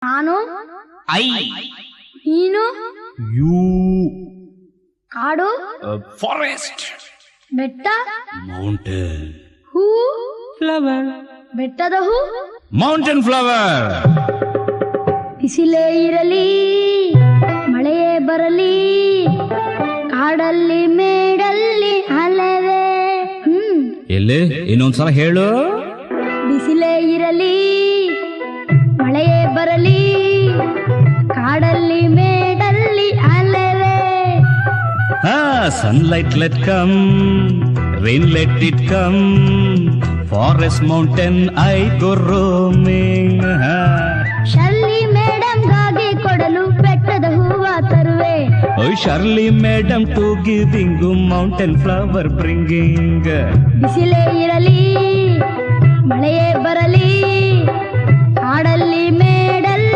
ನಾನು, ಐ, ನೀನು, ಯು, ಕಾಡು, ಫಾರೆಸ್ಟ್, ಬೆಟ್ಟ, ಮೌಂಟೇನ್, ಹೂ, ಫ್ಲವರ್, ಬೆಟ್ಟದ ಹೂ, ಮೌಂಟೇನ್ ಫ್ಲವರ್. ಬಿಸಿಲೇ ಇರಲಿ ಮಳೆಯೇ ಬರಲಿ ಕಾಡಲ್ಲಿ ಮೇಡಲ್ಲಿ ಅಲವೇ. ಎಲ್ಲಿ ಇನ್ನೊಂದ್ಸಲ ಹೇಳು. ಬಿಸಿಲೇ ಇರಲಿ ಮಳೆಯೇ ಬರಲಿ ಕಾಡಲ್ಲಿ ಮೇಡಲ್ಲಿ ಅಲವೇ. Sunlight let come, rain let it come, forest mountain I go roaming. Shirley ಮೇಡಮ್ಗಾಗಿ ಕೊಡಲು ಬೆಟ್ಟದ ಹೂವ ತರುವೆ. Shirley madam to giving mountain flower bringing. ಬಿಸಿಲೇ ಇರಲಿ ಮಳೆಯೇ ಬರಲಿ